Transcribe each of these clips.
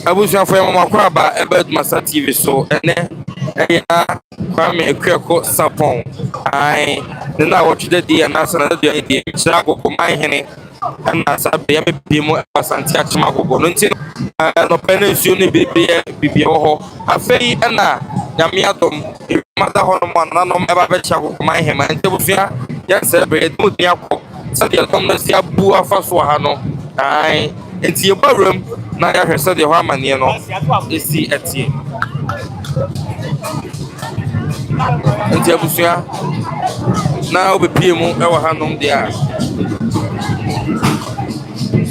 Abusia for mama kwaba ADUMASA TV so ene eya kwame ekweko sapon ai na watch the day na sana the day chira Agogo Manhene na sabe ya mebi mu Asante achima Agogo no nti no penensuo ni bibia ho afei na nyame adom mada ho no na no eba be cha Agogo Manhene ma nti busia ya celebrate mu dia ko sade atom na sia bu afa so ha no ai enti e barum na ya hwese de ho amane no esi etie enti abusia na obepie mu e wo hanom dia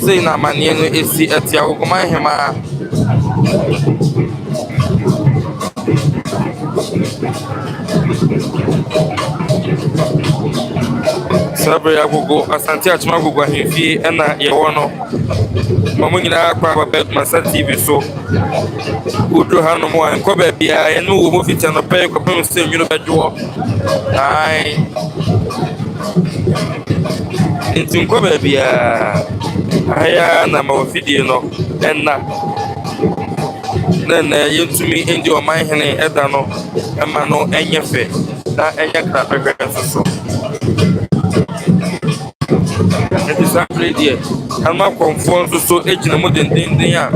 sei na amane no esi etie Agogo Manhene ma sabre Agogo Asante achima Agogo ahemfie na ye wo no mamu nyina akwa ADUMASA TV so udro hanom a enko ba bia enu wo mo fita no pe ko pem se nwunu bedwo ai enko ba bia aya na ma video no na yentumi endi o Manhene eda no ema no enyefe na enyekra pekwe so exactly there. I'm not conformed so aging more than they are.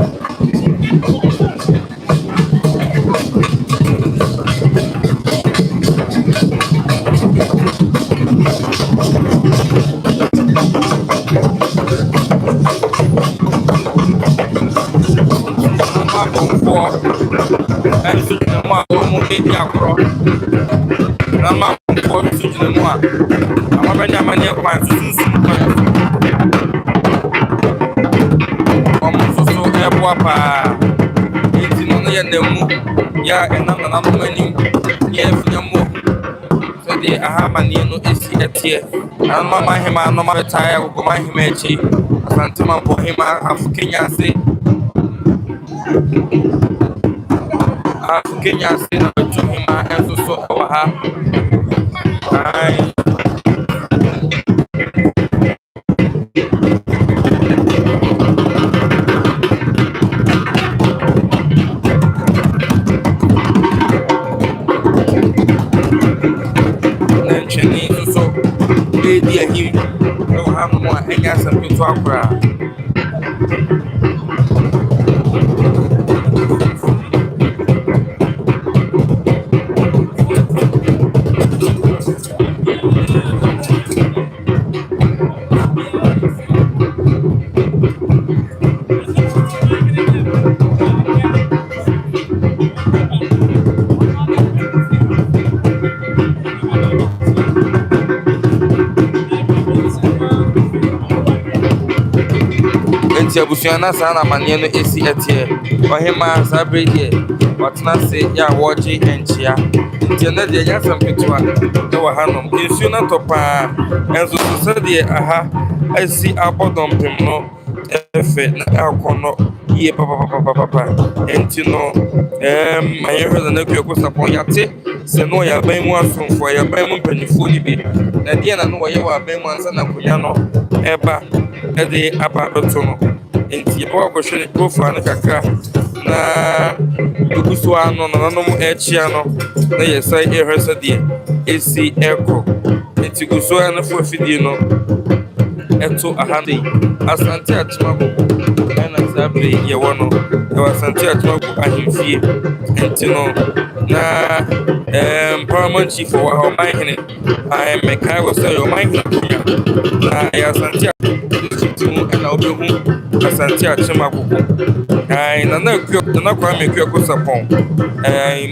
Ya enana na mani ya finyamo so de aha mani no esi etie na mama hema no ma taa ya Agogo Manhene echi Asante mampo hema afukenya se na betu hema enso so wa ha ai dia him no hamu enya sampe to akra abusuana sana amane no esi etie ohema sabre die watna se ya woje enchia ntie na de nya sampetwa de wa hanom ensu na topa enso so de aha esi abodom pem no efe na akono ye papa enti no ayehwe na kweko sapon yate se no ya ban mu asomfo ya ban mu panifo ni bi na de na no ye wa ban mu ansa na kunya no eba de aba beto no enti bo ko hwe profile kakra na duguso ano na no mu echia no na yesai ehwese de esi eko enti guso ano fo fidie no eto ahande Asante achima Agogo na sabre ye wono e Asante achima Agogo ahemfie enti no na paramount chief wa Manhene I mekai wo say o Manhene na ya Asante na obehu Asante achima Agogo ai na kwame kweko sapon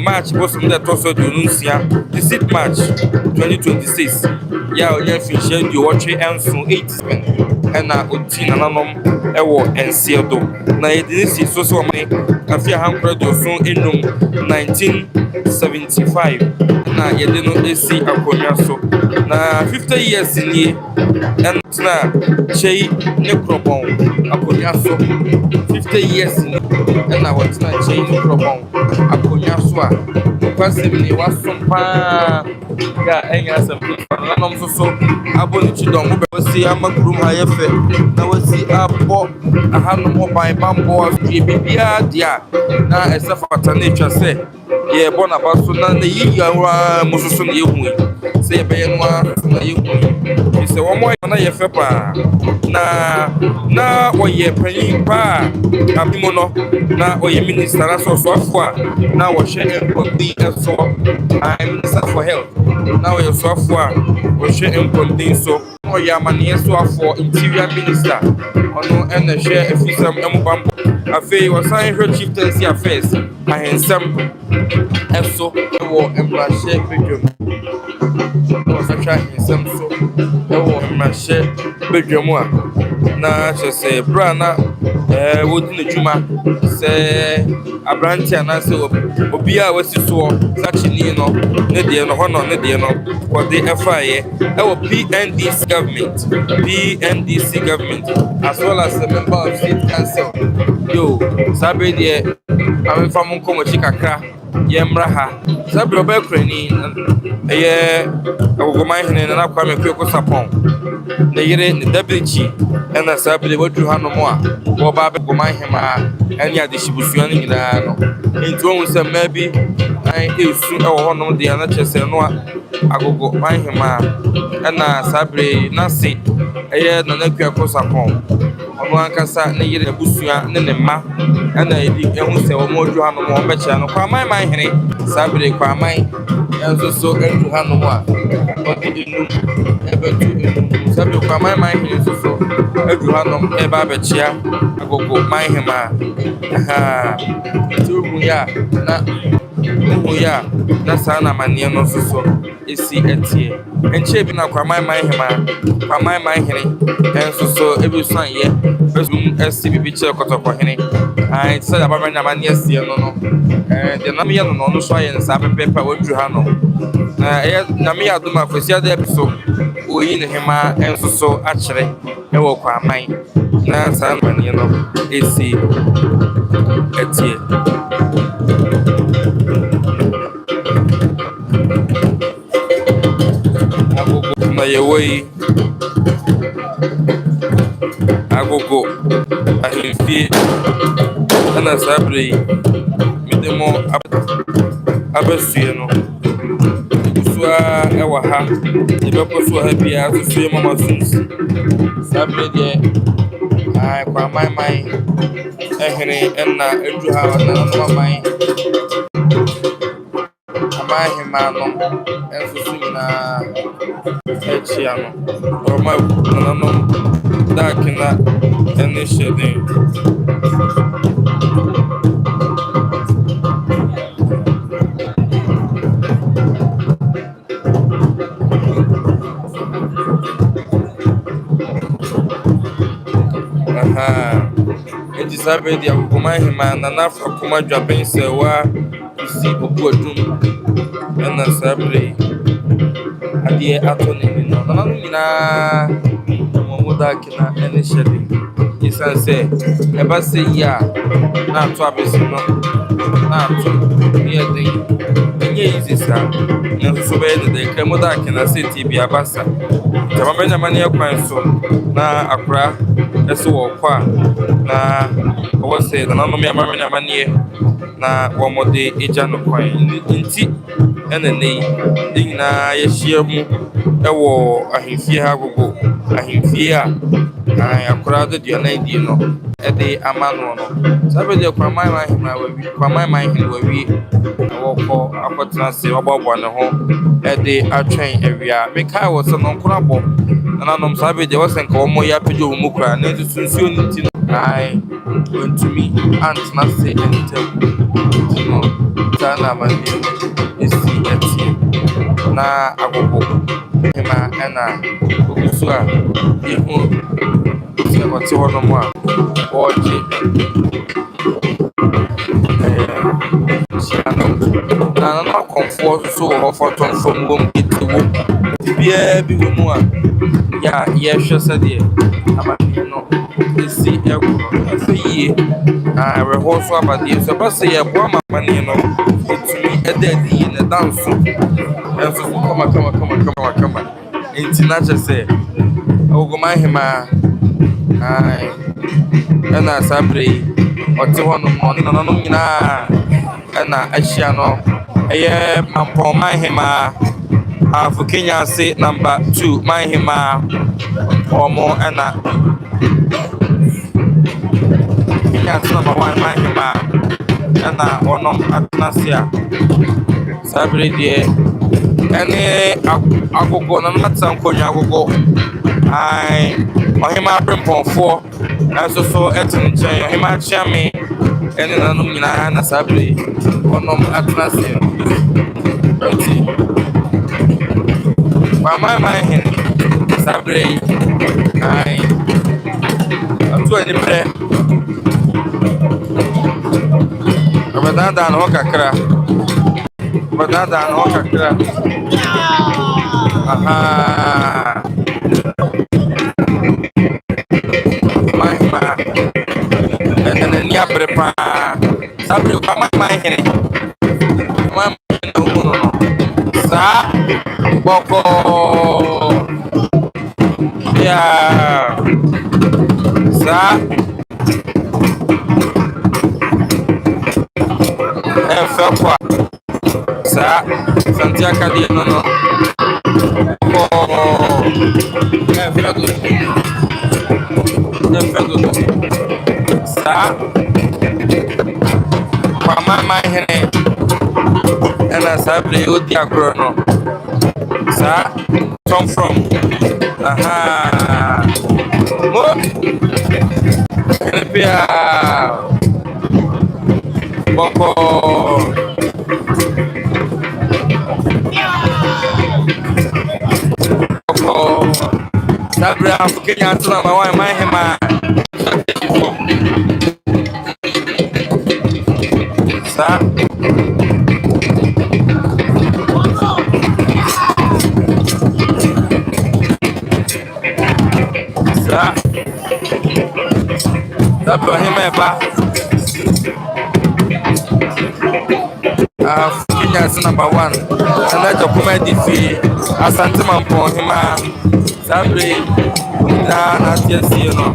March bosom de toso do nunsia this March 2026 ya onye finche di watch enso 8 na oti na nanom ewo ensiedo na edinisi so so mai afia hankro do so enum 1975 na yedeno esi akonya so na 50 years ni en na chei necrobon akonya so 50 years ni na what na chei necrobon akonya so a kwasemi wasompa ya enya asem na nom so aboni chidon mo be wasi amakurum ha yefe na wasi abo ahanom oban bambo asue bibia dia na esafata na etwase ye bona baso na yi yawa mususu na yehu se be ye no na yehu se wo mo na yefe pa na oye panyin pa abimo no na oye minister na so afo na wo hwe empodi eso I minister for health na oye so afo wo hwe empodi so oye amane so afo interior minister ono ene hwe afisam emubambo afei wo san hwe chieftaincy affairs ahensam eso wo embrashe bedwam wo san hwe ahensam so wo embrashe bedwam a na chese bra na wodi na djuma se abrantia na se obi a wasi so sachini no ne de no hono ne de no wo de FIA wo PNDC government as well as the member of state council yo sabe de am fam ko mo chikakra ye mraha sabe obakrani Agogo Manhene na kwa me kweko sapon na yire ne dabichi na sabe de wadu hanu mo a wo ba Agogo Manhema eni adishibusuan nyina no enti won se mabi ai esu e wo hono de na chese no Agogo Manhema na sabe na se na kweko sapon ono ankasa na yire abusua ne mma na edi ehun se wo mo wadu hanu mo be cha no kwa Manhene sabe kwa mai enso so endu hanu mo a inu ebetu sabe kwa Manhene so edu hanu eba bechia Agogo Manhema tumu ya na sana manie no so esi etie enche bi na kwa Manhene enso so ebisan ye besum esi bibi che kotoko hene ai se da baba na manie sie no de na me ye no so aye nsa pepepa wadu ha no na me aduma fosia da episo oyi ne hema enso so akere ewo kwa man na sana manie no esi etie Agogo na yewoi Agogo ahemfie na sabre midemo abasue no kusua ewa ha ebekoso ha bia asue mama sunsi sabre de ai kwa mai ehene na edu ha na no mai Manhema no enso sumina echia no oroma no dakina ene shede edi sabe di Agogo Manhema na nafa kuma dwabense wa si obu adum na sabre adie atoni no na nyina mo dakina ene shede isanse eba se ya na ato abesi no na ato ye den enye izisa na so be de kremo dakina se ti bia basa jama benya mane ekwan so na akra eso wo kwa na wo se na no me amanya mane na wo mode eja no kwan nti ene nei nyina ye hyiamu ewo ahemfie ha Agogo ahemfie a akra de duana di no ede amano no sabe de kwa Manhene wawi wo akotena se obobo ne ho ede atwen awia meka wo se no nkora bo na nom sabe de wo senka wo mo ya pejo wo mu kra na sunsuo ni ti no ai wontumi antna se entem no tana mani esi etie na Agogo Manhema na ogusua ihu se ko ti wono mo a oje na comfort so ho photo from gom itiwo bia bi wo mu a ya ye hwe sade amani no esi ego afeye reho so abade so ba se ye bo amani no etumi edadi dance. And so come. Intina just say, oh, go my hima. Aye. And I sabre, or 200 money, no, and I shall aye, mampo my hima. For Kenya, say number 2, my hima, or more, and Kenya, number 1, my hima, and or no, Atnasia. Sabre, dear, and Agogo, no matter Agogo. I him up on 4, as so at him at Chammy, and then Anumina Sabri, or no Atlasia. My Manhene, Sabri, I'm 20 minutes. But not done Hokakra. But not done Hokakra. Aha. And then you prepare. Sabri, my Manhene. Sa Boko. Yeah. Sa Felqua. Sa Santiago de no. Oh. Sa Mama Manhene. And I Sabri Udiagrono. Sa come from. Aha. Mo. Pia. Boko. Boko. Sabri Kenya tuna mawa mahema. Sa Himeba Kenya's number 1 and that documentary Asante Mampo Hima Sabri not yes you know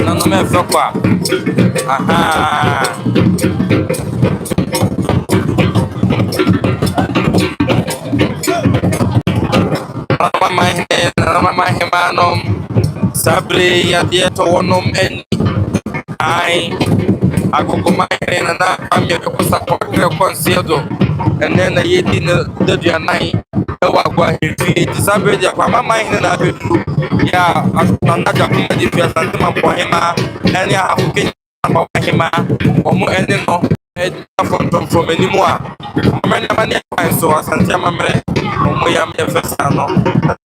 no me Felqua aha my Himanom Sabri Yadia to one and I Agogo my and I'm your concealed and then I ate in the night. Sabri, my mind and I will yeah, I'm not a documentary for him and yeah, Hima or more and no from anymore. Many so Asante Mamre, Moyam Efesano,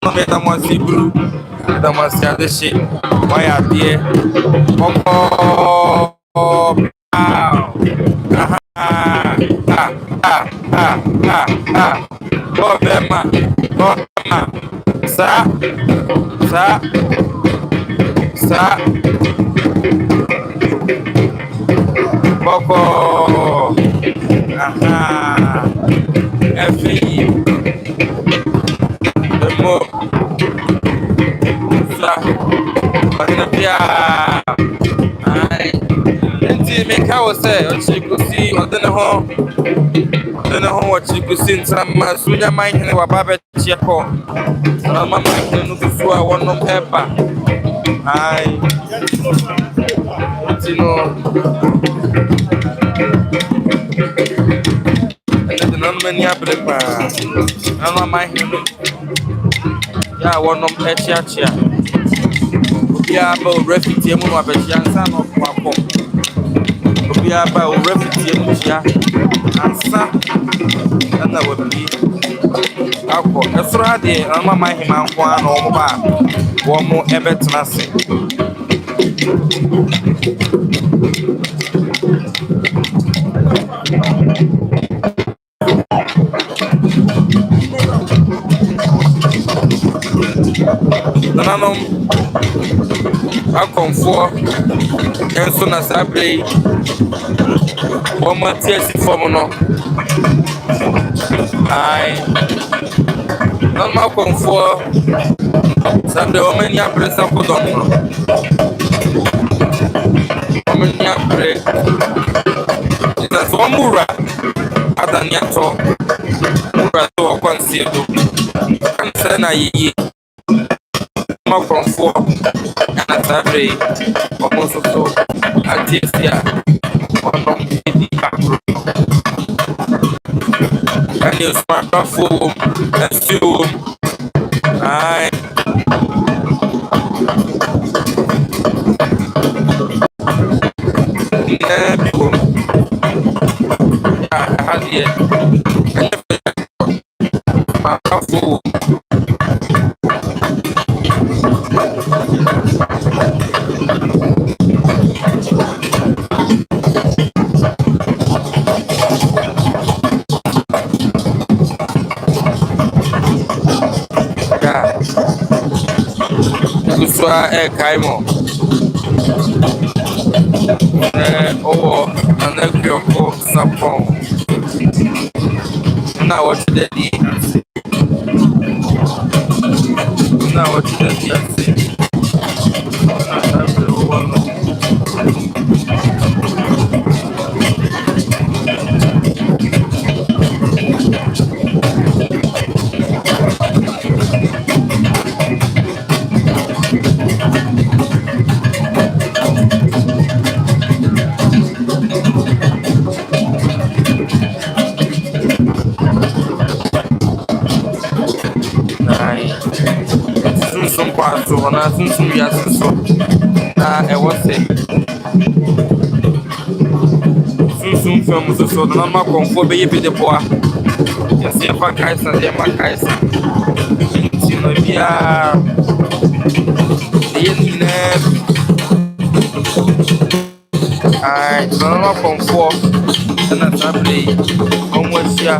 no matter what he blew, the Master the ship. Why are dear? Oh, Sa Boko. Aha. Every the more Sa Manapia. Make how say you could see or then home. Then home what you could see some Suya mind and our Baba Chiako. Mamma can look for one no pepper. I you know. Many abrepa. I'm my yeah, one of Chia. Yeah, about refugee, I'm a son of Papa. We are about refugee, and son, and I would be alcohol. That's right, I'm my man, one more ever to nothing. nananom akɔmfoɔ nso na saa bere yi wɔn ate asi fam no ae nananom akɔmfoɔ saa bere wɔn ani abere sa kodɔm no wɔn ani abere ɛna sɛ wɔn wura adane atɔ wura so wɔ kwanseɛ do kansa na yeye akɔmfoɔ ɛna saa bere yi wɔn nso so ate asi a wɔnom edi agorɔ ɛne osumatrafoɔ wɔ mu nsuo wɔ mu ae nyinaa bi wɔ mu ɛha deɛ ɛnyɛ fɛ matrafoɔ wɔ mu Kusua kaimo owo anakyoko sapon na what daddy na what daddy ase so na sunsun ya so na ewo se sunsun fam so na ma konfo be yebe de boa ya se fa kaisa de ma kaisa ti no bia ye ne ai na ma konfo na sabre o mo sia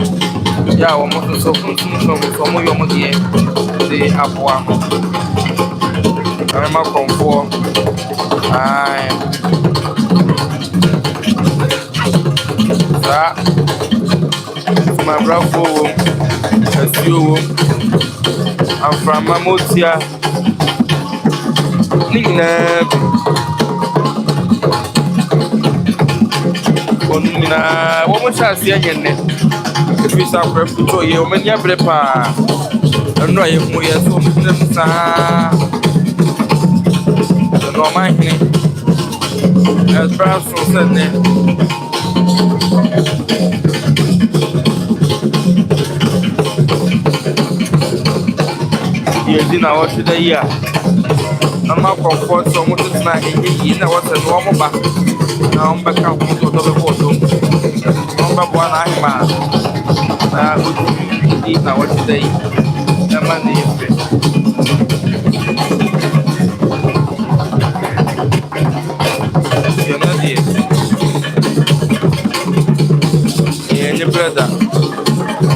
ya o mo so sunsun fam so mo yo mo de aboa I'm a comfort. Aye. That my bravo, as you, I'm from Mamotia. Nina, what much I see again? If we start for to you, when you're prepared, and no, if we are so no Manhene as perhaps so said there. You didn't watch the year. I'm not comfort so much as not in what's a normal back. Now I'm back out to the photo. Number one, I'm good. Now what's the day? The money is your brother,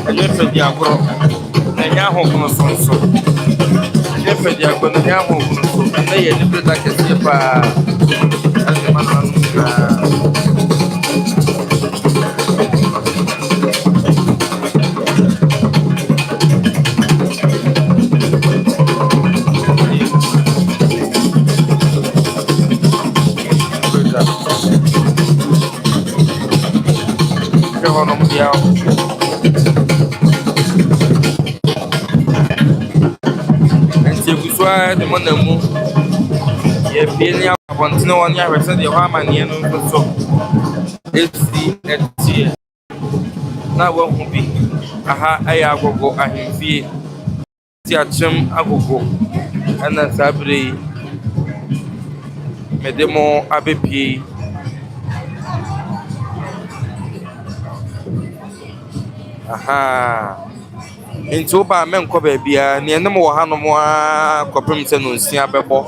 and you said, Yagro, and Yahoo, so. You said, Yagro, and Yahoo, and they are the brother can see as a man. The Monamu, ye feel ya continue on your return, your harmony, and so it's the year. Now, what will be? Aha, Agogo, I am fear. Tiachum, Agogo, and that's Abri Medemo Abepi. Aha. Into ba men ko ba bia ne enem wo ha no mo akopem se no nsia bebo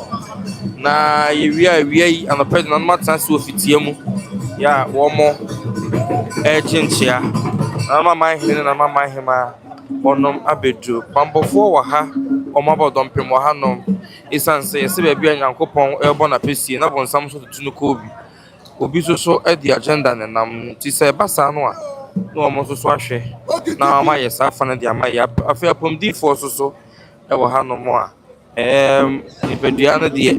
na yewia yi anoped no matan se ofitie mu ya wo mo chinchia na mama hene na mama hema onom abedu pambofo wo ha ɔmaba dɔmpem wɔ hanom ɛsiane sɛ yɛsɛ baabi a Nyankopɔn ɛbɔ n'apɛsie na bɔnsam so tutu no kɔ obi so de agenda ne nam nti sɛ ɛba saa no a na ɔmo nso so ahwɛ na ɔma yɛ saa fa no de ama yɛ afei apɔmdiifoɔ so ɛwɔ hanom a nipadua no deɛ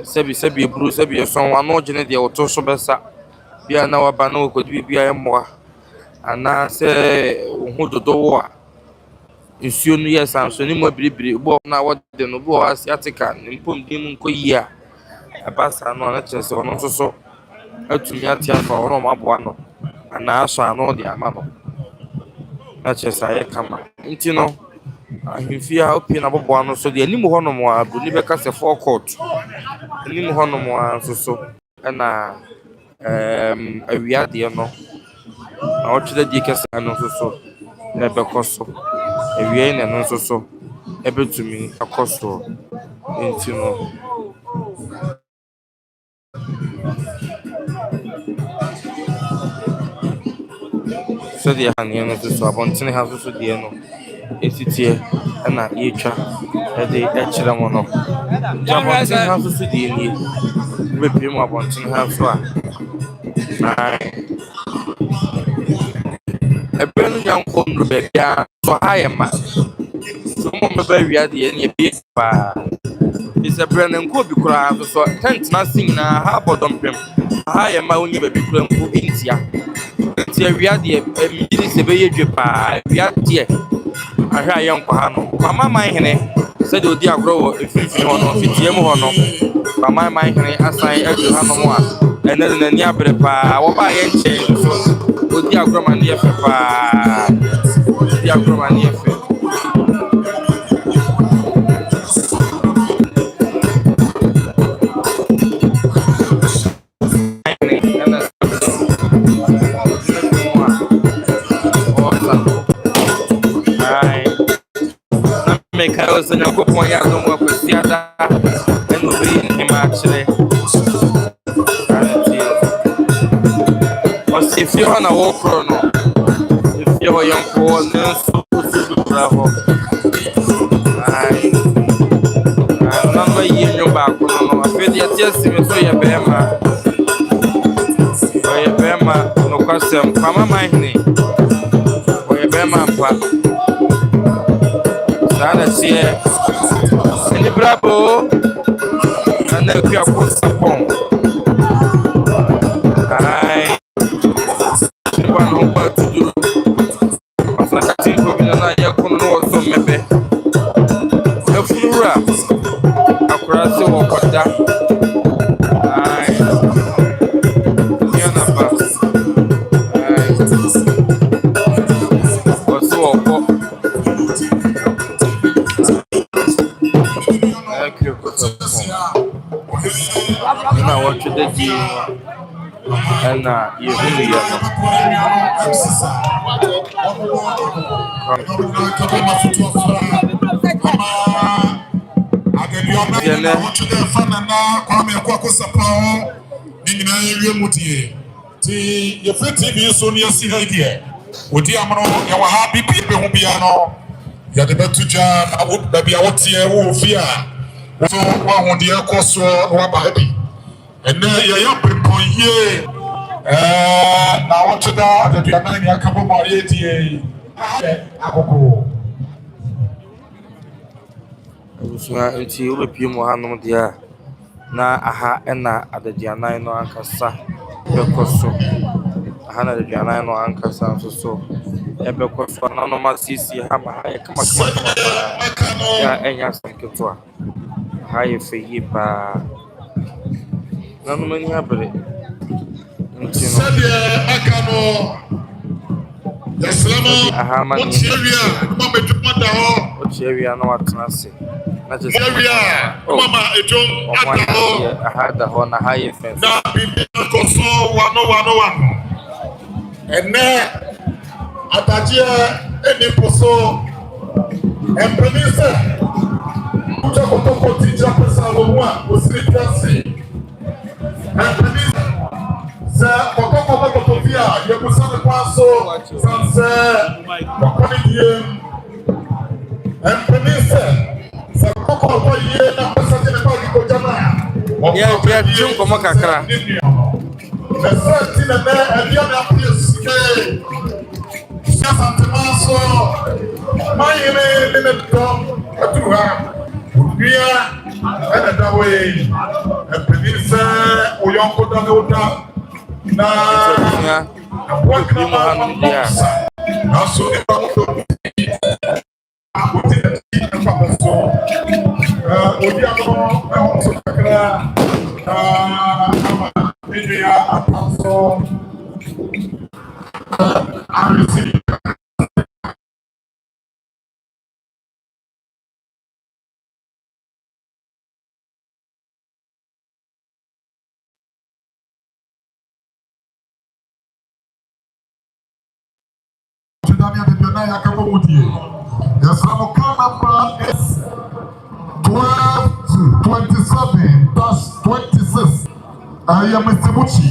sɛbi eburu sɛbi ɛsɔn ano gye ne deɛ wɔto so bɛsa bia na waba na wɔkɔdi biribiara mmoa anaasɛ wo ho dodo wɔ a nsuo no yɛ sansoni mu abiribiri bɔ na wɔde no bɔ asiatica ne mpɔmden mu nkɔ yie a ɛba saa no a na kyerɛ sɛ ɔno nso so atumi ate afa ɔno ɔmo aboa no anaa asɔ ano de ama no na kyerɛ sɛ ayɛ kama nti no ahemfie a opie na bɔboa no so deɛ anim hɔnom a Broni bɛka sɛ forecourt anim hɔnom a nso so ɛna awia deɛ no na ɔtwerɛ deɛ kɛse no nso so na ɛbɛkɔ so awia yi na ɛno nso so ɛbɛtumi akɔ so nti no sɛdeɛ haneɛ no nso so abɔntene ha nso so deɛ no ɛtitie ɛna yɛtwa ɛde ɛkyerɛ mo no nti abɔntene ha nso so deɛ nie wobɛpie mu abɔntene ha nso a ɛberɛ no nyankɔ nnuro baabi a so ha yɛ ma so mo mɛba awia deɛ ne ɛbie paa nti sɛ berɛ no nkɔ bi koraa nso so tɛntena se nyinaa ha abɔ dɔmpem ha yɛ ma wonni baabi kora mpo ntia nti awia deɛ megyene sɛ ɛbɛyɛ dwe paa awia deɛ ahwɛ a yɛnkɔ ha no kwama Manhene sɛdeɛ ɔdi agorɔ wɔ mfimfini hɔ no mfitia mu hɔ no kwama Manhene asan aduru hanom a ɛnɛ de n'ani abere paa wɔbaa yɛ nkyɛn so ɔdi agorɔ ma ne yɛ fɛ paa ɔdi agorɔ ma ne yɛ fɛ meka ɔsɛ Nyankopɔn yɛ adom wɔ kwasiada ɛna ɔbɛyi ne nneɛma akyerɛ ɔsɛ efie hɔ na wɔkorɔ no efie hɔ yɛnkɔ hɔ ne nso ɔsi bibira hɔ na no ayi nnwom baako no afei deɛ ɛte asi me so yɛ bɛrima ɔyɛ bɛrima nokwasɛm kwama Manhene ɔyɛ bɛrima mpa saa na teɛ ɛne brabo ana akua ko sapɔn nipa no ho ba tuduro ɔsaka timpo bi na yɛko no wɔso mmɛbɛ afurura akora se wɔ kɔda naba wɔso wɔkɔ na wɔtwe da die ɛna yɛhunu yɛ no yɛfrɛ TV so no yɛsi ha deɛ wɔdi amono yɛwɔ ha bibia bɛho bia no yɛde bɛto gya na baabi a woteɛ wowɔ fie a so woahodeɛ kɔ soɔ na woaba ha bi ɛnɛ yɛyɛ mpempɔn yie na wɔtwe da adaduanan ne aka bɔ ma yɛdie Agogo abusua nti wobɛpie mu hanom deɛ a na aha ɛna adaduanan no ankasa bɛkɔ so aha na adaduanan no ankasa nso so ɛbɛkɔ so na nɔma siesie ha ma ha yɛ kamakama yɛ ɛnyɛ asɛm ketewa ha yɛ fɛ yie paa na nɔma ani abere nti no aha ma ne wokyia wia na watena ase na kyɛ sɛ aha da hɔ na ha yɛ fɛ ɛnɛ adagyeɛ ɛni po so ɛmpɛni sɛ wotwa kɔtɔkɔ ti gya pɛsɛ wɔ mu a osiri piase ɛmpɛni sɛ kɔtɔkɔ bɛkɔtɔ fi a yɛbusa ne kwan so san sɛ kɔkɔ ne die ɛmpɛni sɛ Yeah, chum como kakra. Yes, I'm number is 12 to 27 plus 26. I am Mr. Bucci,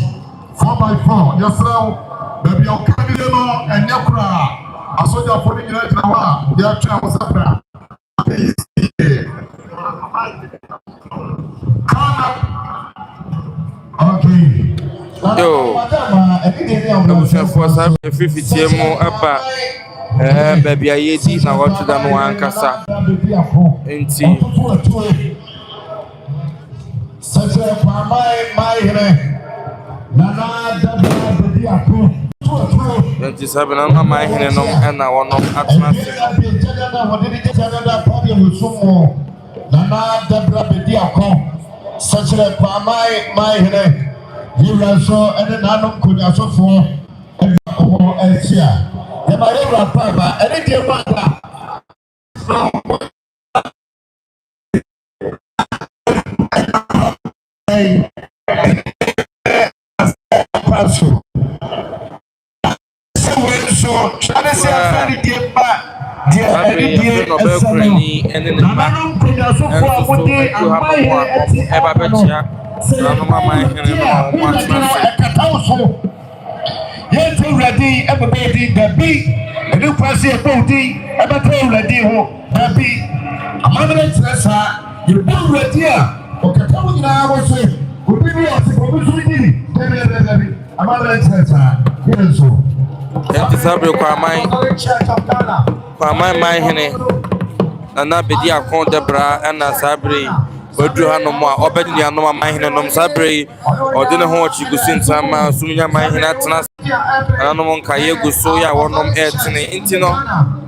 4x4. Yes, now, baby, I'm coming in and Yakura. I saw you for the United Nawa. They are trying to separate. Okay. Yo, for some 50 more about baby, I did now what to the no ankasa. Ain't Such a my Nana baby approve. 27 on my hand and I want no atmosphere. Nana Debra Bediako, such a my head. You are so and an anum could also for and here. The Maria Papa, and it is so try to say I did back. Dear, And in the back, and so you have yes, already, everybody, the bee, a new person, a body, everything ready, the bee. A mother says, you don't ready. Okay, tell me now, I say, we'll be here, a mother says, yes, so. and disable kwa my Manhene, and not be the account Debra and Sabre. But you have no more open the Anoma Manhene, no Sabre, or didn't watch you go sing some Sumia Manhene. Anomon Kayego Soya, one of Etine, Intino.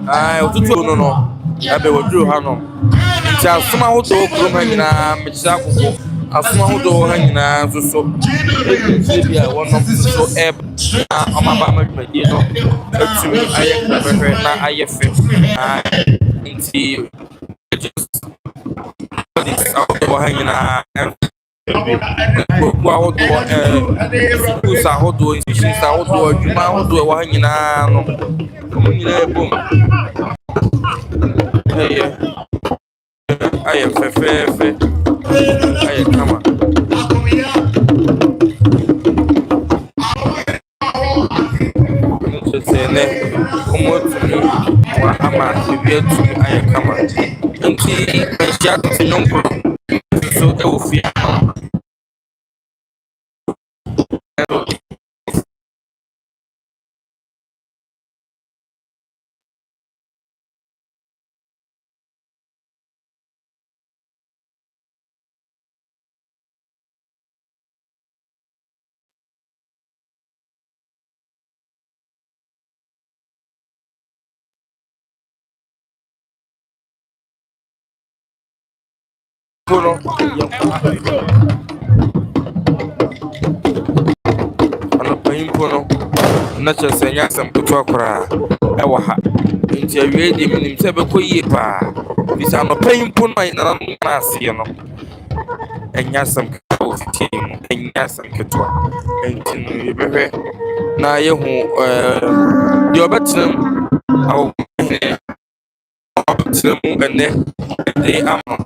I was no. I be with you, Hanom. It's a small dog, Rumana, Michako, a small dog hanging out so. One of so ebb. I'm a you know. To me, I am not I fit. See, just hanging out. Go schools ahodoɔ institutions ahodoɔ adwuma ahodoɔ ɛwɔ ha nyinaa no wɔn nyinaa bom ayɛ fɛfɛɛfɛ ayɛ kama ɛno kyerɛ sɛ ɛnɛ wɔn atumi wɔn ama ebi atumi ayɛ kama nti ahyia te nyɔnko nso ɛwɔ fie no anɔpanyimpo no na kyerɛ sɛ ɛnyɛ asɛm ketewa koraa ɛwɔ ha nti awie deɛ menim sɛ ɛbɛkɔ yie paa firi sɛ anɔpanyimpo no a nananom nyinaa aseɛ no ɛnyɛ asɛm ketewa wɔ fitie mu ɛnyɛ asɛm ketewa nti no yɛbɛhwɛ na yɛhu deɛ ɔbɛtena mu awɔhene ɔbɛtena mu ɛnɛ ɛde ama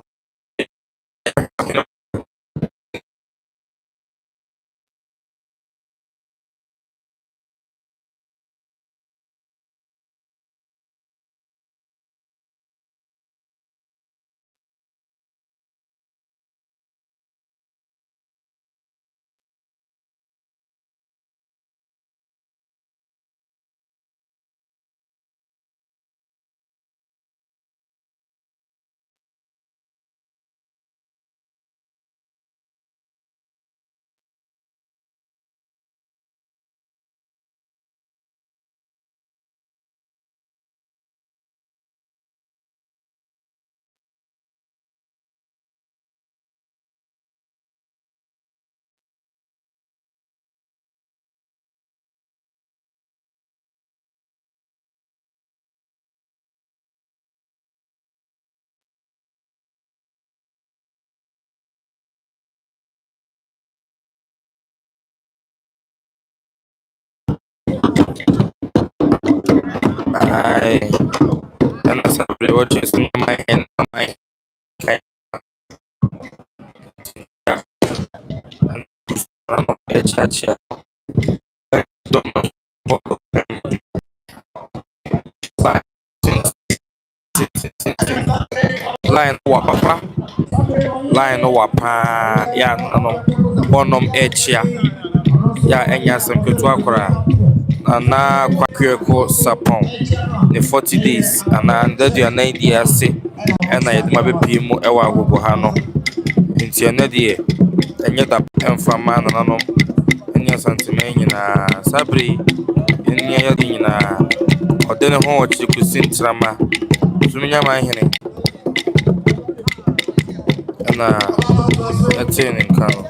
And I said, what is in my hand? My kind of church. Don't know. Line wapapa, line wapa, ya no, bonom echia, ya enya sempetu akora, na kwakweko sapon, ne 40 days, ana ndadu ya 9 days se, ena yeduma bepi mu ewa agogo ha no, nti ene de enye da emfama na no, enya santime nyina sabri, enya yadi nyina, odene ho ochi kusintrama, suminya Manhene. Na atene nkano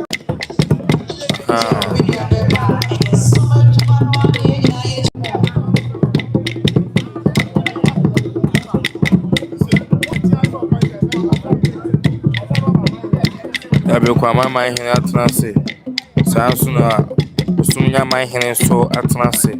abe kwa Manhene atnase sanso na usumnya Manhene so atnase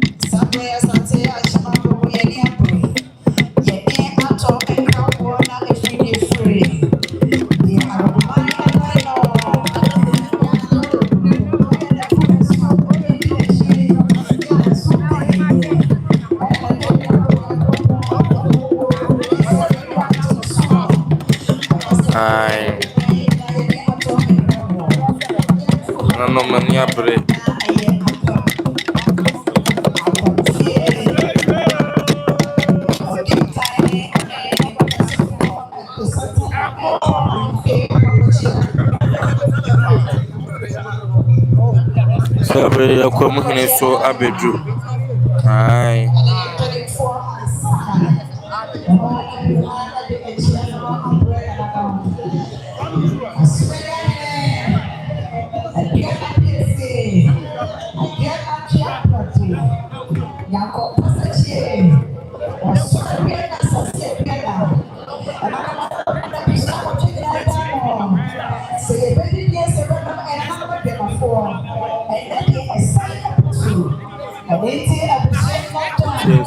no mania bre sabe ya kwa Manhene so abedu ai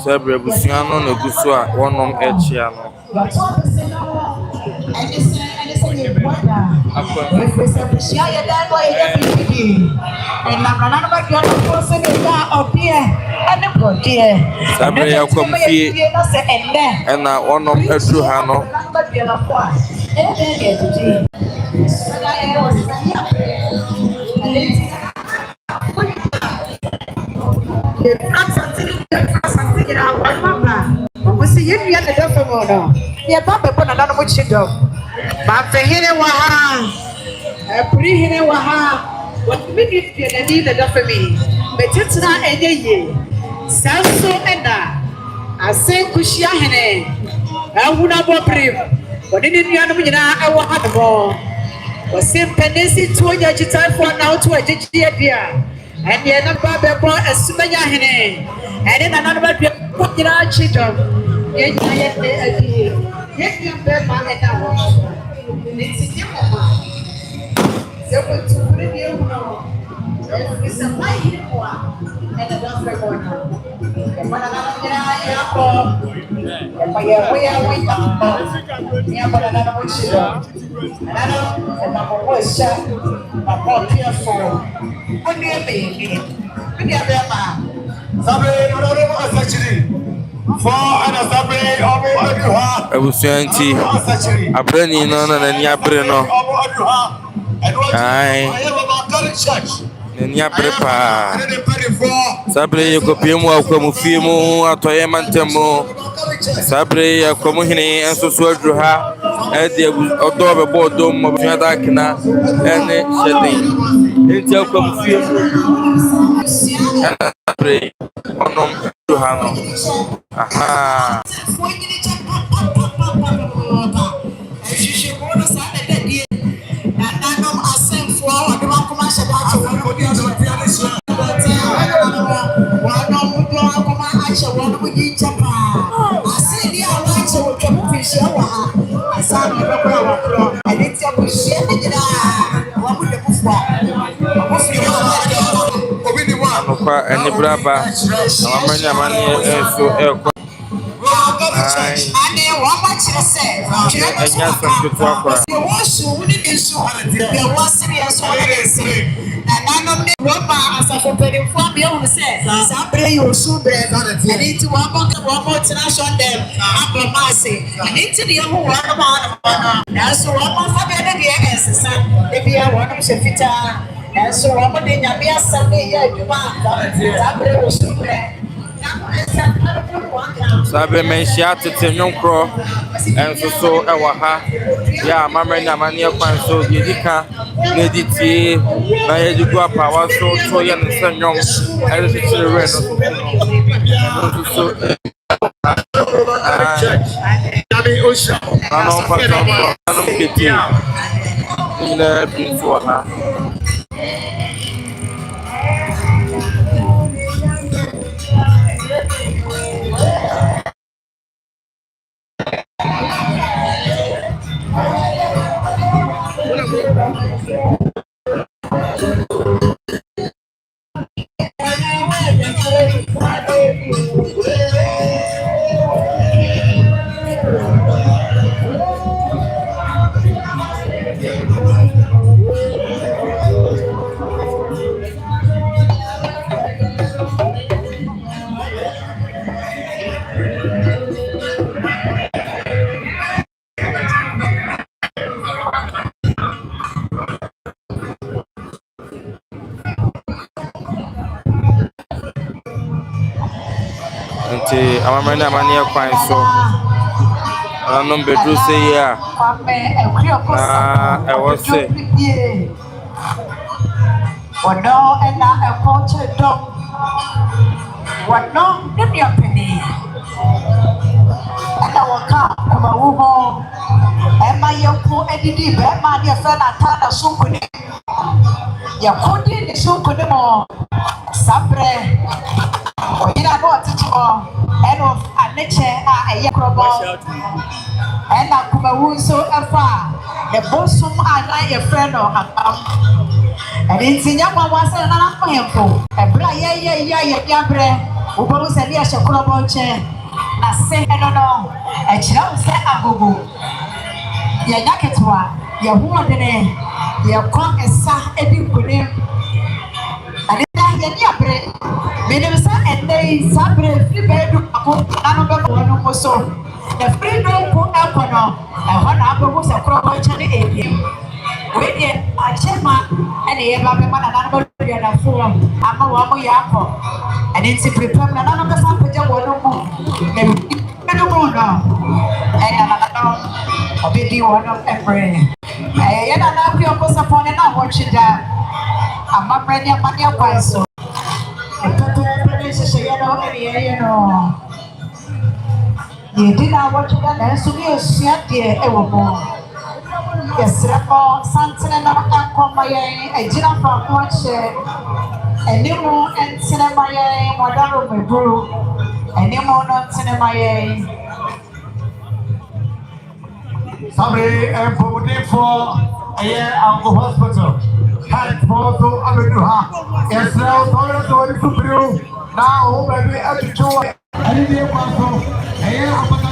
sabe busiano na gusu a wonom echia no sabe ya kwa mfie ena wonom edu ha no and the other Baba brought a Sumayahene, and then another put in our children. Yet, yet, you bear my head out. It's in your mind. So, to put it here, it's a mighty one, and a doctor going on. And one another, and by your way, I wait up. Yeah, but another one, she does. Another, and number one shot, but more careful. When you baby, when you have Sabre, for an assembly, abusuanti abrani no na nia bre no ai nia bre pa sabre yekopie mu akwamu fie mu atoye mantemo sabre yakwamu hene enso so adru ha ede odo be bodo mo bia dakina ene shedin enti akwamu fie mu sabre onom adru ha no aha kwa eni braba amanya mane enso ekwa church. And then one more church said, and yes, some good talk. there was one issue. There was serious one. And I know the Roma as a company from you said, Sabre, you soon bread on it. I need to one more international them. I'm Marcy. I need to the other one. That's one more for the son. If you are one of the fitter. And so I'm going to be a Sunday. Sabre was soon bread. Sabe menshia tete nyonkro enso so ewa ha ya mamre na mane kwan so yedika na editie na yedigua power so to ye no sanyom e de chire no so Yami Osha. ano pata ano kiti ina before ha nti amamre na mane kwan so ano bedru se ya na e wo se Wano and a culture dog. Wano, give me a penny. And I will come from a woman. And my young poor Eddie, bad man, your friend, I turn a soup with him. Your cooking is soup with them all. Sabre. You know what to do. And of a nature, a yakrobo. And I come a wound so far. The bosom I like a friend or a and in Sinyama was another poem. A bra, yeah, bre. Ubo said, yes, a coloboche. I say, I don't know. A child said, Agogo. Your jacket, your woman, your con is sa, Eddie Pudim. And it's not bre. Minimum and they sabre, free bedroom, one so. The free no put up on a 1 hour was a coloboche in him. We did a chairman and a baby man and a form. I'm a woman yako. And it's a prepare another sample of one more. And another video one of every. I had an appeal was upon and I watch it down. I'm a brand new money of so. You did not watch it and so you shut there ever more. Yes, Ramo, Santana, and Comaya, a dinner from watch a new and cinema, Madame Brew, a new non cinema. Sorry, and for a year out of hospital. Had for so Abeduha. Yes, now, toilet to brew. Now, maybe at the joy. I didn't want to. A year of a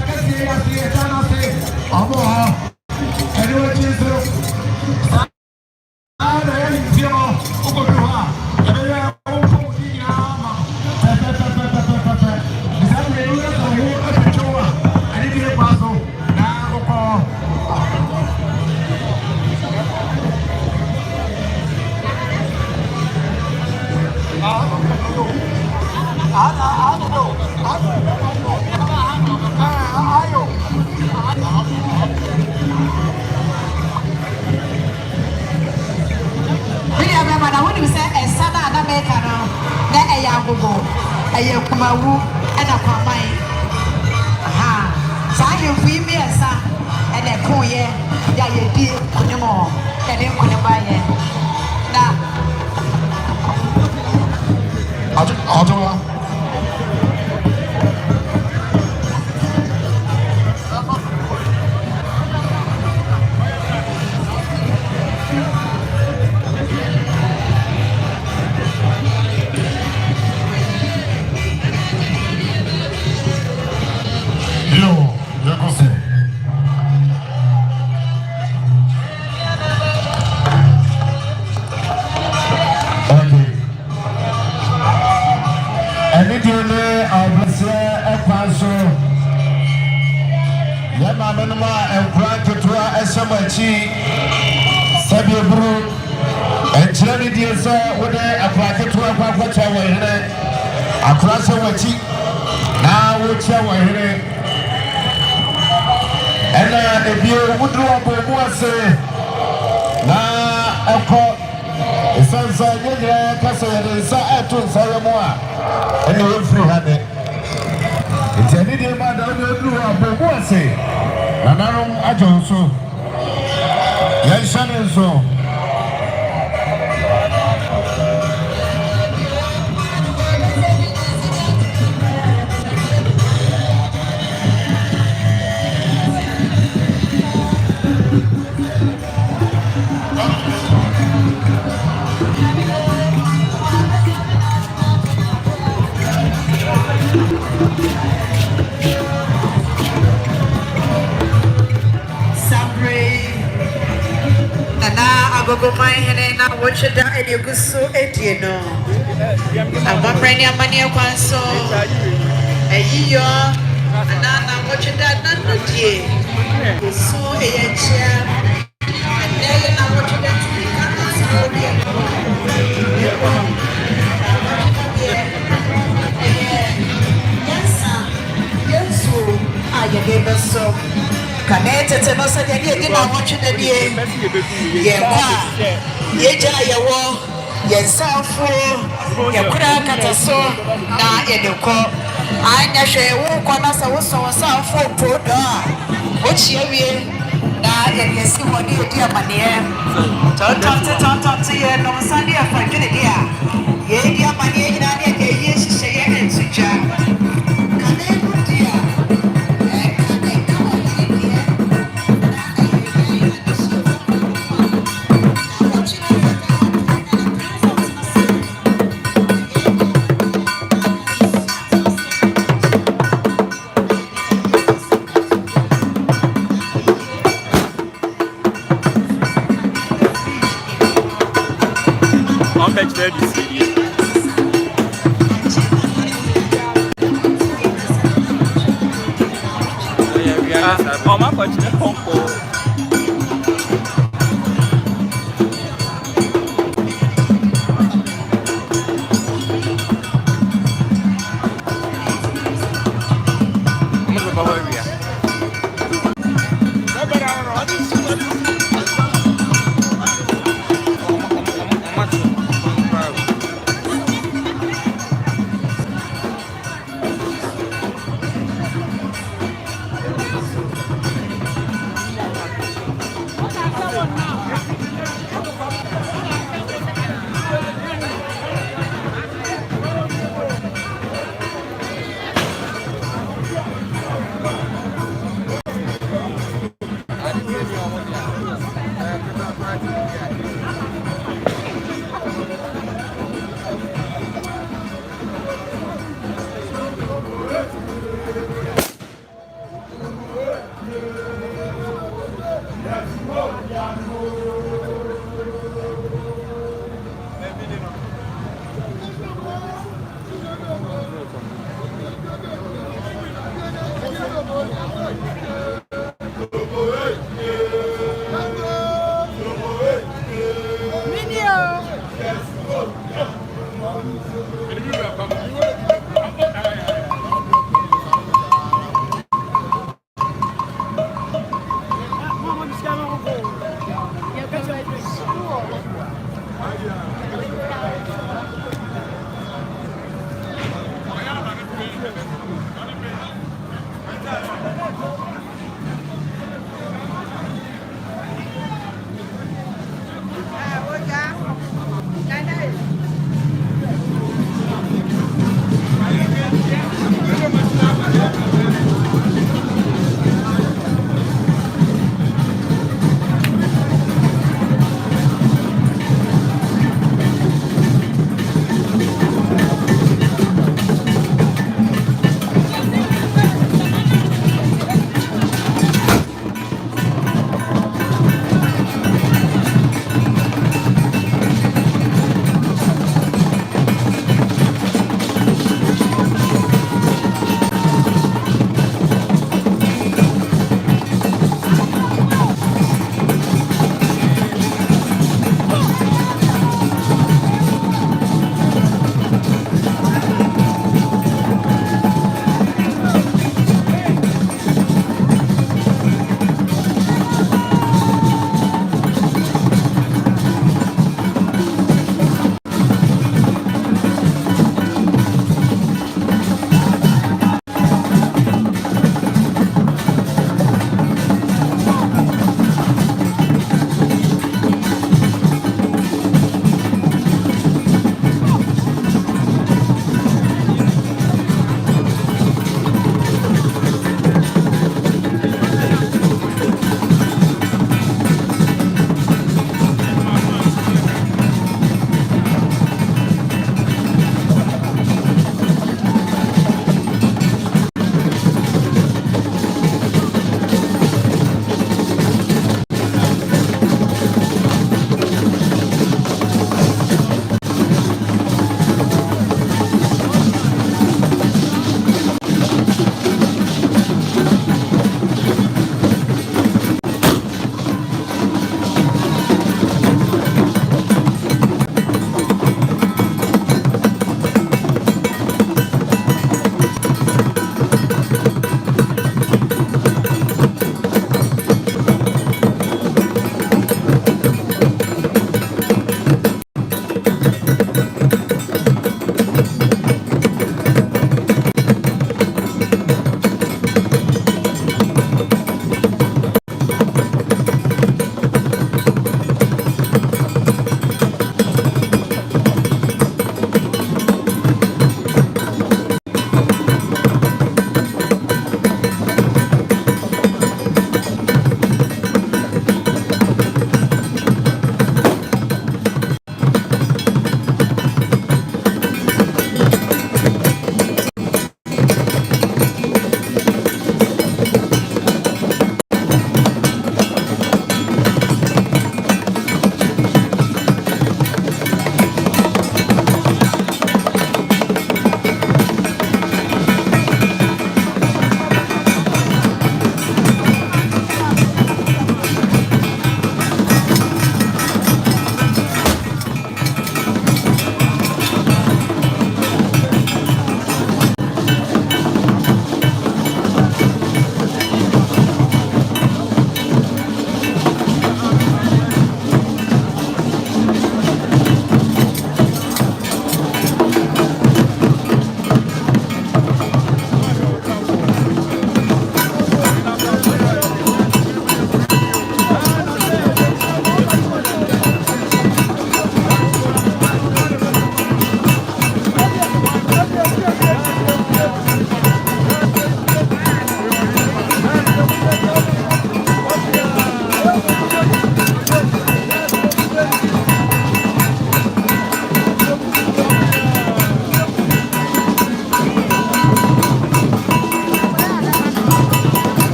Agogo, a Kumawu, and a Kwamai. Ha, Sayo female son, and a Koye, Yaya dear Kunimo, and then Kunabaye. Now, Yo. wachi sabi buru enchani diesa wode apaketu akwacha wa here akrasa wachi na wocha wa here ena ebie wudru abomu ase na eko sansa nyenya kasa ya sa etu nsayemo a ena wofri hade ntani de ma da wudru abomu ase na narum ajonso yanshane so Agogo Manhene na watch da edigusu edie no amamrani amani kwanso eyiyo na watch da nanodie so eyechia and na watch da tikana saudi yes ayebe so Kanete teno sa dia di na watch da die ye kwa ye ja ye wo ye sanfo ye kura kataso na ye de ko anya hwe wo kwa na sa wo so sanfo podo o chi awie na ye si ho ni di amane tonton ye no sa dia fa dwene dia ye di amane nyina ne ye ye hihye ye entuja kanenu dia Oma pode ter compor. Vamos para o Bahia.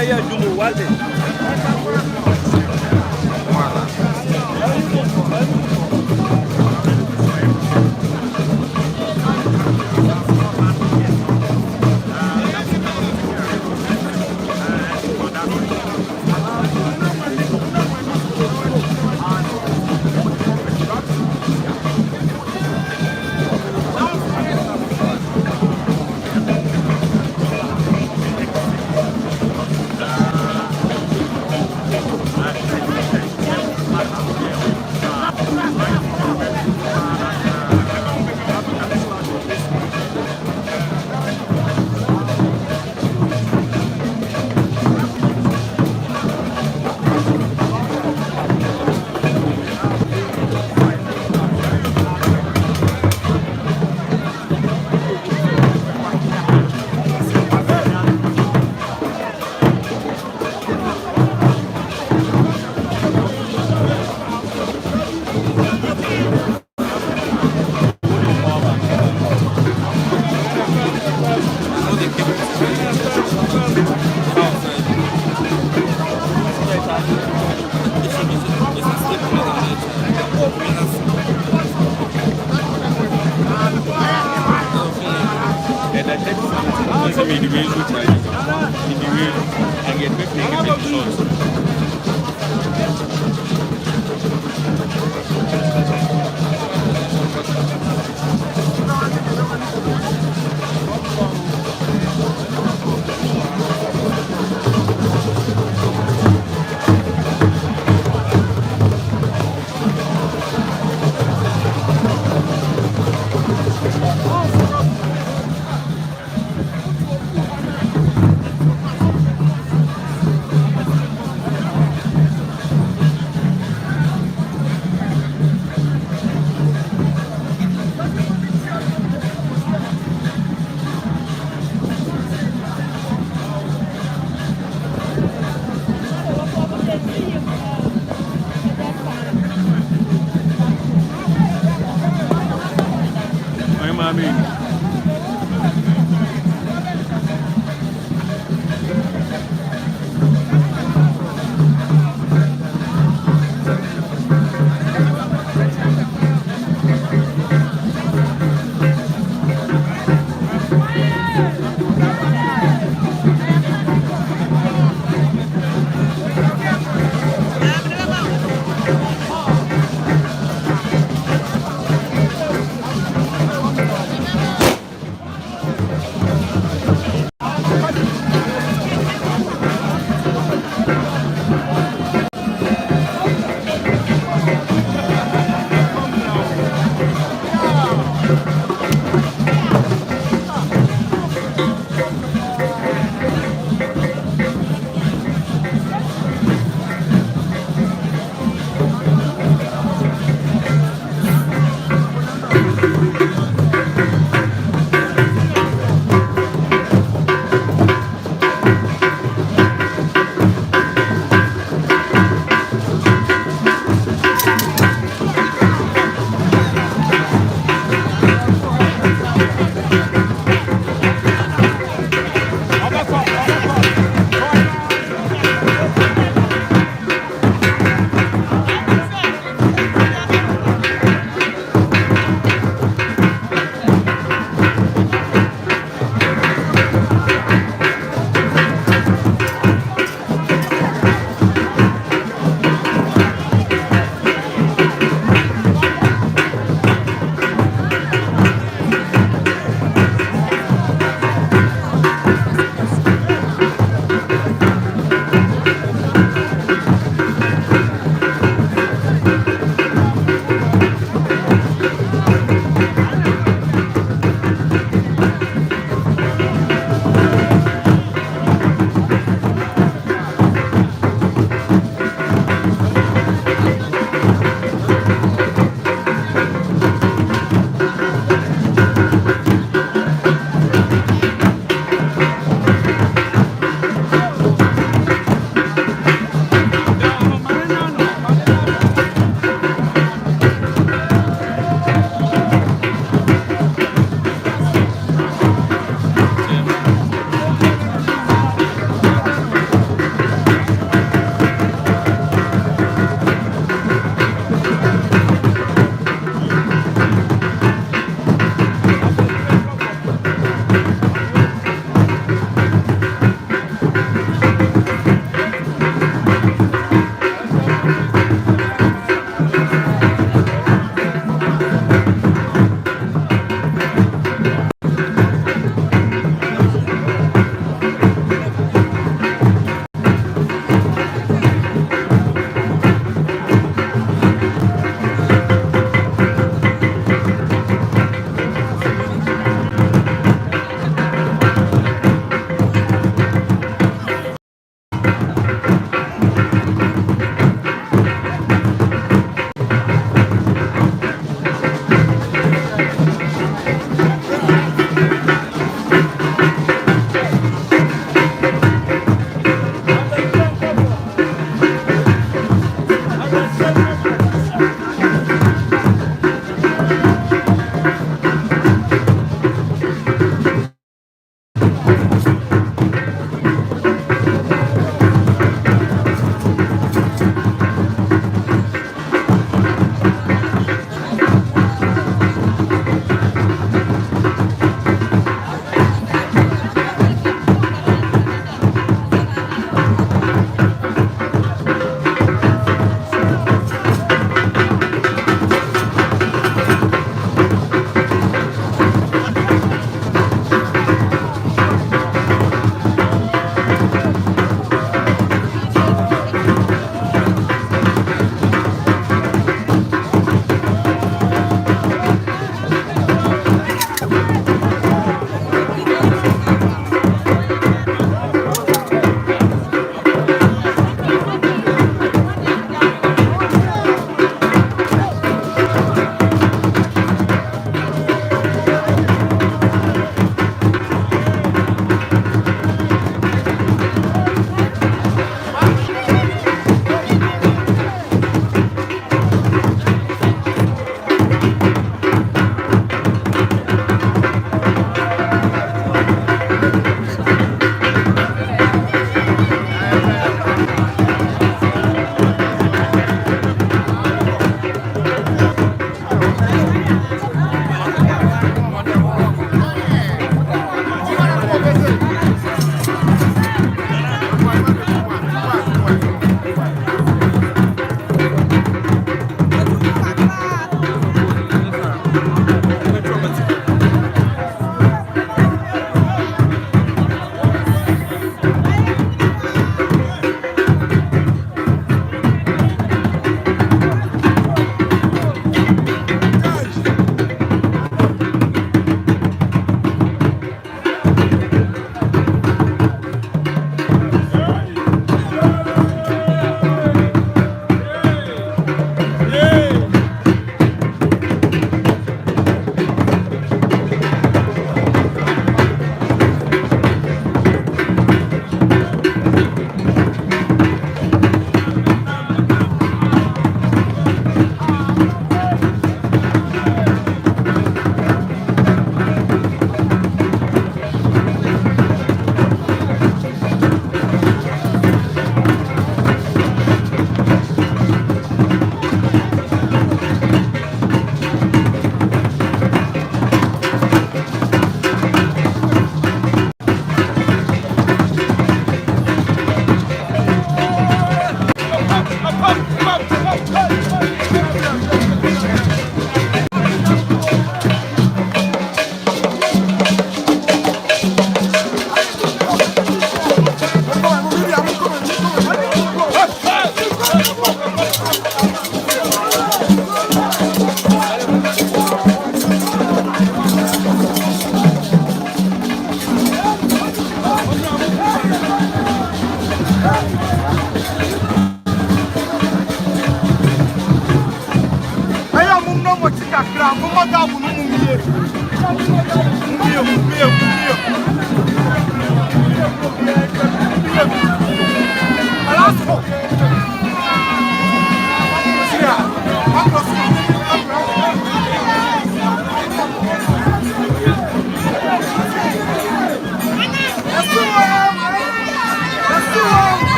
yeah, Jumbo, was it?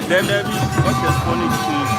Then there be what's your funny cheese?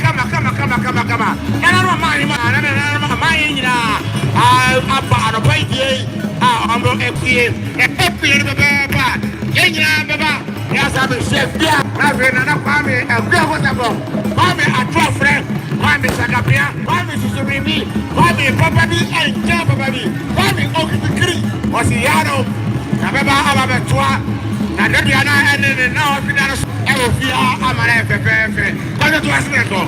kama. Nana no mai ma, nana mai nyina. Aba no pai die. Ambo epie baba. Yenya baba. Ya sabe chef dia. Na ve nana kwame, agua ko sabo. Kwame atwa frɛ. Kwame sakapia, kwame susumimi, kwame papa bi enja papa bi. Kwame okikiri. Osi yaro. Na baba aba betwa. Na debia na ene na ofina no ewo fia amara efefefe. Kwame to asmeto.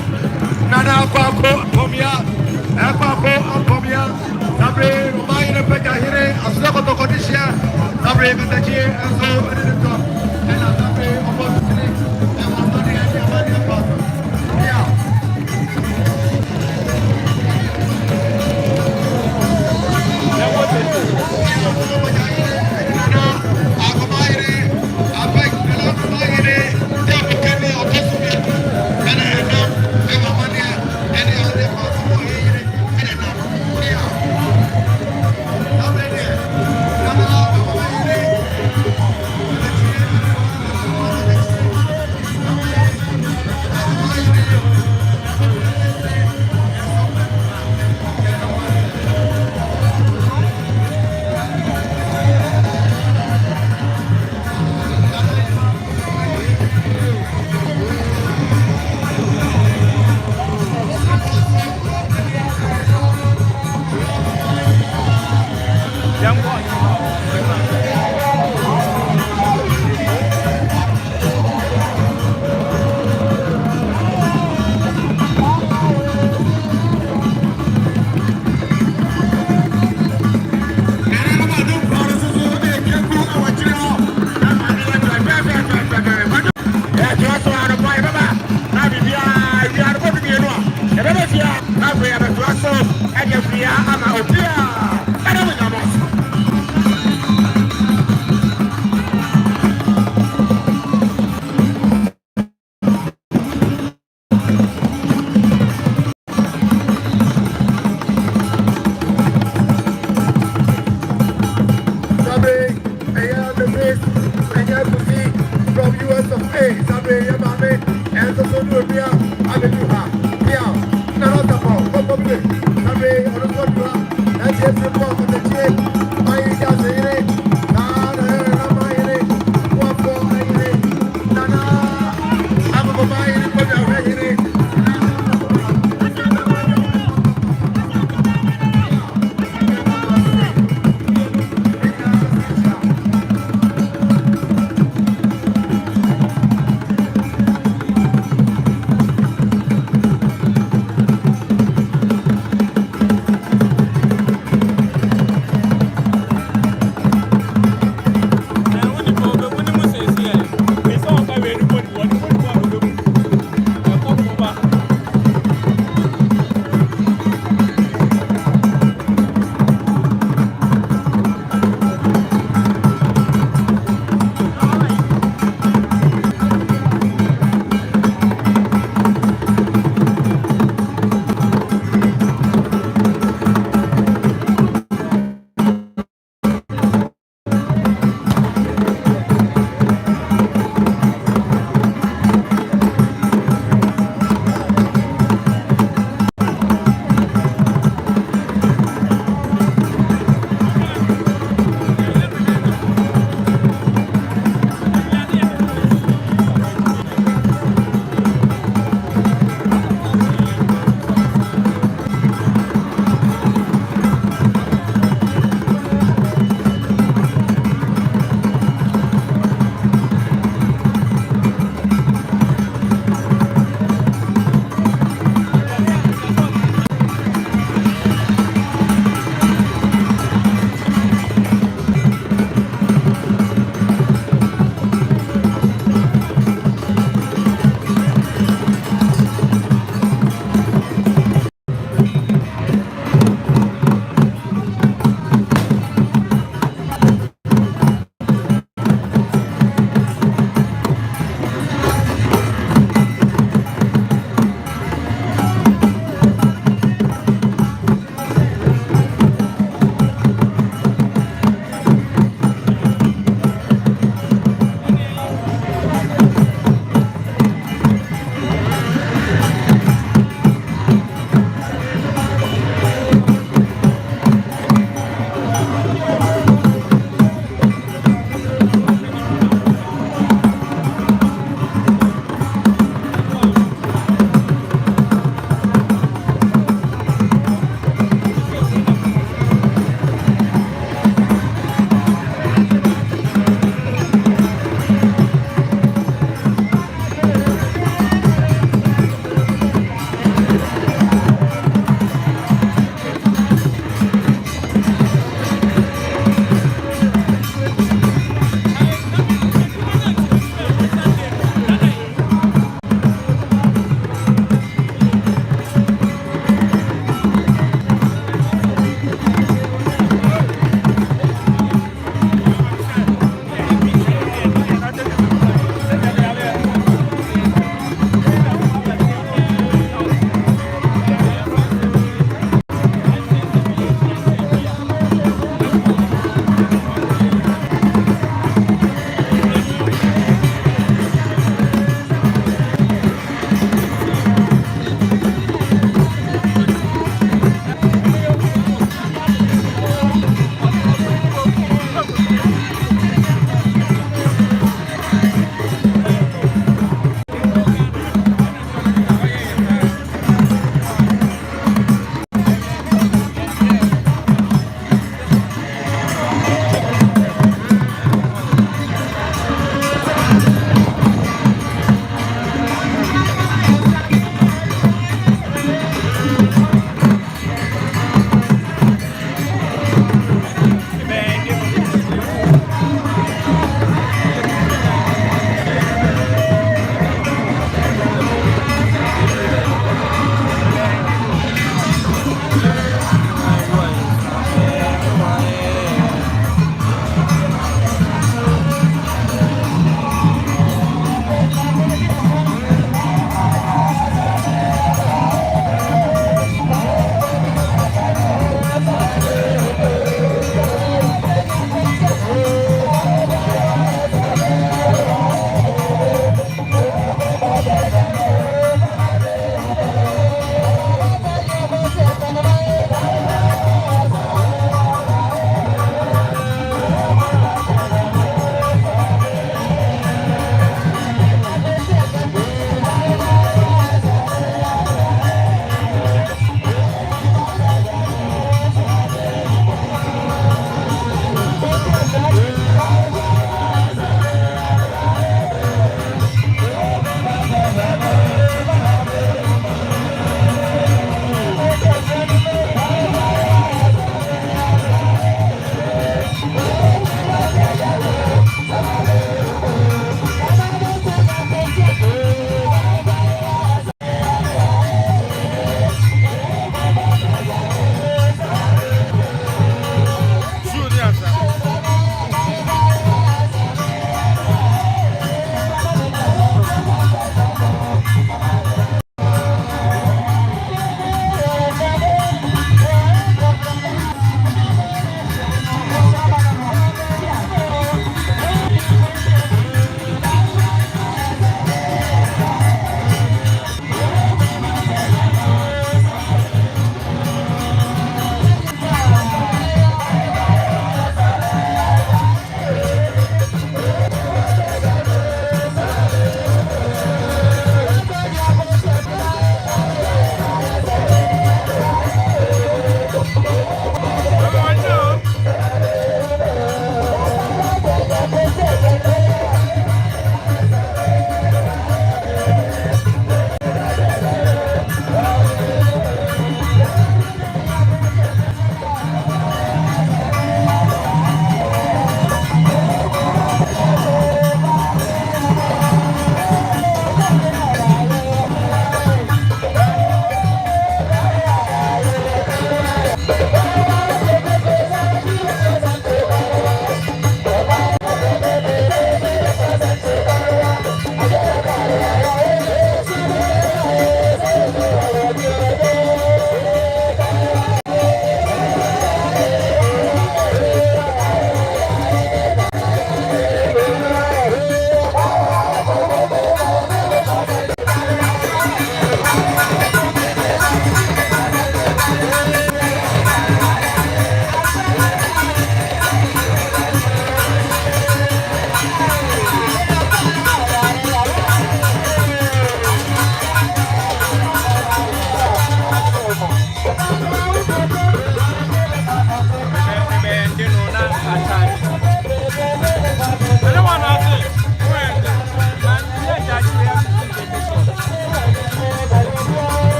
Nana kwako pomia. Kwako pomia. Sabre romai ne peka hire asako to kodisia. Sabre metaji aso ene to. Ena sabre opportunity. Ema mani amani pa. Yeah. From US of A, Sabe Yamame, and the Sunubia.